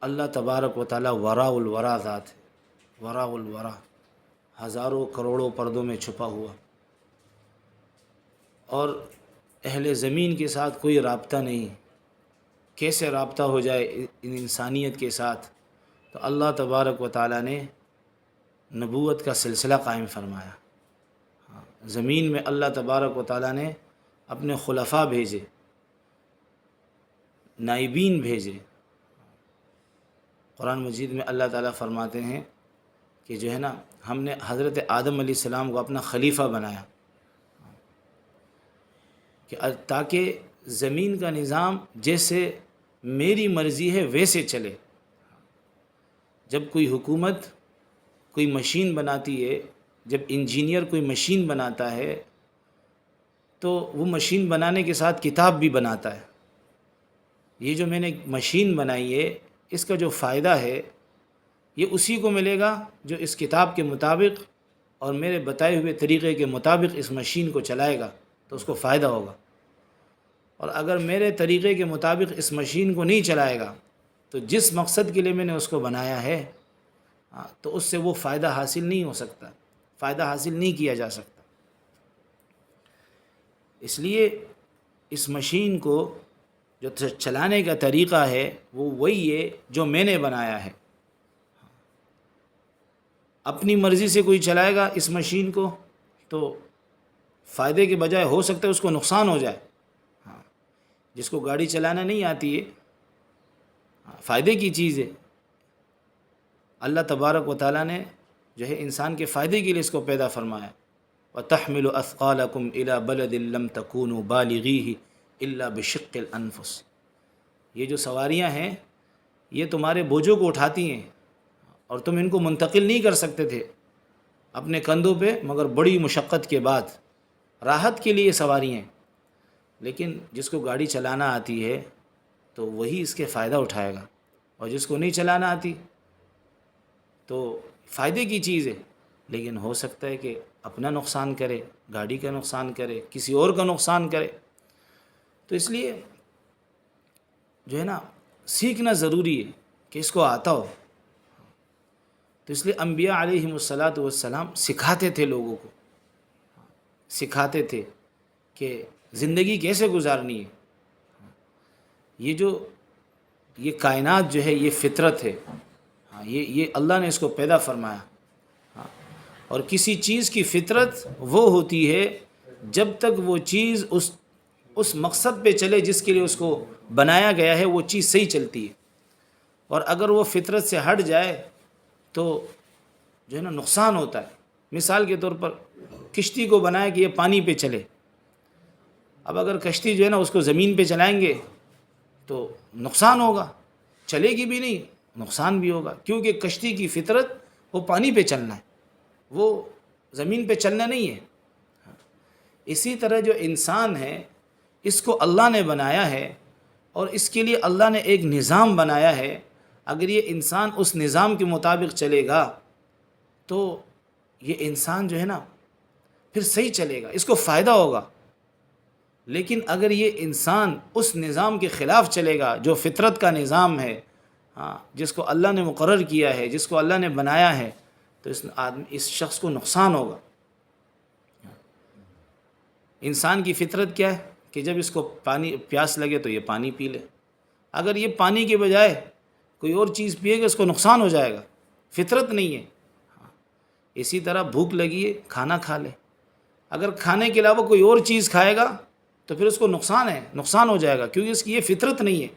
اللہ تبارک و تعالی وراء الورا ذات ہے، وراء الورا، ہزاروں کروڑوں پردوں میں چھپا ہوا، اور اہل زمین کے ساتھ کوئی رابطہ نہیں۔ کیسے رابطہ ہو جائے ان انسانیت کے ساتھ؟ تو اللہ تبارک و تعالی نے نبوت کا سلسلہ قائم فرمایا۔ زمین میں اللہ تبارک و تعالی نے اپنے خلفاء بھیجے، نائبین بھیجے۔ قرآن مجید میں اللہ تعالیٰ فرماتے ہیں کہ جو ہے نا، ہم نے حضرت آدم علیہ السلام کو اپنا خلیفہ بنایا کہ تاکہ زمین کا نظام جیسے میری مرضی ہے ویسے چلے۔ جب کوئی حکومت کوئی مشین بناتی ہے، جب انجینئر کوئی مشین بناتا ہے تو وہ مشین بنانے کے ساتھ کتاب بھی بناتا ہے۔ یہ جو میں نے مشین بنائی ہے، اس کا جو فائدہ ہے یہ اسی کو ملے گا جو اس کتاب کے مطابق اور میرے بتائے ہوئے طریقے کے مطابق اس مشین کو چلائے گا تو اس کو فائدہ ہوگا، اور اگر میرے طریقے کے مطابق اس مشین کو نہیں چلائے گا تو جس مقصد کے لیے میں نے اس کو بنایا ہے تو اس سے وہ فائدہ حاصل نہیں ہو سکتا، فائدہ حاصل نہیں کیا جا سکتا۔ اس لیے اس مشین کو جو چلانے کا طریقہ ہے وہ وہی ہے جو میں نے بنایا ہے۔ اپنی مرضی سے کوئی چلائے گا اس مشین کو تو فائدے کے بجائے ہو سکتا ہے اس کو نقصان ہو جائے۔ جس کو گاڑی چلانا نہیں آتی ہے، فائدے کی چیز ہے، اللہ تبارک و تعالیٰ نے جو ہے انسان کے فائدے کے لیے اس کو پیدا فرمایا۔ وَتَحْمِلُ أَثْقَالَكُمْ إِلَى بَلَدٍ لَمْ تَكُونُوا بَالِغِيهِ إِلَّا بِشِقِّ الْأَنفُسِ۔ یہ جو سواریاں ہیں یہ تمہارے بوجھوں کو اٹھاتی ہیں اور تم ان کو منتقل نہیں کر سکتے تھے اپنے کندھوں پہ مگر بڑی مشقت کے بعد، راحت کے لیے سواری ہیں۔ لیکن جس کو گاڑی چلانا آتی ہے تو وہی اس کے فائدہ اٹھائے گا، اور جس کو نہیں چلانا آتی تو فائدے کی چیز ہے لیکن ہو سکتا ہے کہ اپنا نقصان کرے، گاڑی کا نقصان کرے، کسی اور کا نقصان کرے۔ تو اس لیے جو ہے نا سیکھنا ضروری ہے کہ اس کو آتا ہو۔ تو اس لیے انبیاء علیہم السلام سکھاتے تھے، لوگوں کو سکھاتے تھے کہ زندگی کیسے گزارنی ہے۔ یہ کائنات جو ہے یہ فطرت ہے، یہ اللہ نے اس کو پیدا فرمایا، اور کسی چیز کی فطرت وہ ہوتی ہے جب تک وہ چیز اس مقصد پہ چلے جس کے لیے اس کو بنایا گیا ہے، وہ چیز صحیح چلتی ہے، اور اگر وہ فطرت سے ہٹ جائے تو جو ہے نا نقصان ہوتا ہے۔ مثال کے طور پر کشتی کو بنایا کہ یہ پانی پہ چلے، اب اگر کشتی جو ہے نا اس کو زمین پہ چلائیں گے تو نقصان ہوگا، چلے گی بھی نہیں، نقصان بھی ہوگا، کیونکہ کشتی کی فطرت وہ پانی پہ چلنا ہے، وہ زمین پہ چلنا نہیں ہے۔ اسی طرح جو انسان ہے اس کو اللہ نے بنایا ہے اور اس کے لیے اللہ نے ایک نظام بنایا ہے۔ اگر یہ انسان اس نظام کے مطابق چلے گا تو یہ انسان جو ہے نا پھر صحیح چلے گا، اس کو فائدہ ہوگا۔ لیکن اگر یہ انسان اس نظام کے خلاف چلے گا جو فطرت کا نظام ہے، جس کو اللہ نے مقرر کیا ہے، جس کو اللہ نے بنایا ہے، تو اس شخص کو نقصان ہوگا۔ انسان کی فطرت کیا ہے کہ جب اس کو پیاس لگے تو یہ پانی پی لے، اگر یہ پانی کے بجائے کوئی اور چیز پیے گا اس کو نقصان ہو جائے گا، فطرت نہیں ہے۔ اسی طرح بھوک لگی ہے، کھانا کھا لے، اگر کھانے کے علاوہ کوئی اور چیز کھائے گا تو پھر اس کو نقصان ہو جائے گا، کیونکہ اس کی یہ فطرت نہیں ہے۔